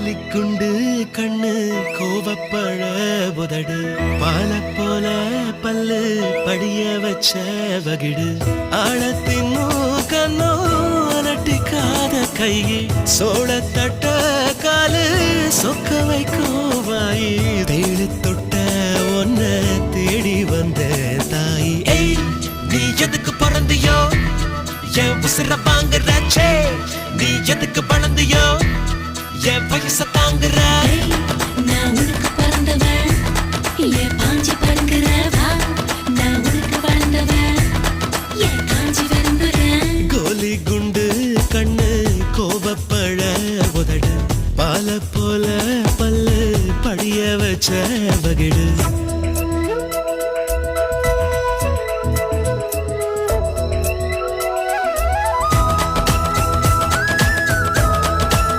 கோலிக்குண்டு கண்ணு கோவப்பழ உதடு பால போல பல்லு படிய வச்ச வகிடு ஆழத்தின் கண்ணோ அலட்டிக்காத கையே சோளத்தட்ட காலு சொக்க வைக்கும் வாயி தேடி தொட்ட ஒன்ன தேடி வந்த தாயி நீ எதுக்கு பிறந்தியோ என் உசுர வாங்குறாச்சே நீ எதுக்கு வளர்ந்தியோ என் வயச தாங்குற நான் உனக்கு பிறந்தவன் என் பாஞ்சி படுக்கிறவா நான் உனக்கு வளர்ந்தவன் என் காஞ்சி விரும்புறேன் கோலி குண்டு கண்ணு கோவப்பழ உதடு பால போல பல்லு படிய வச்ச வகிடு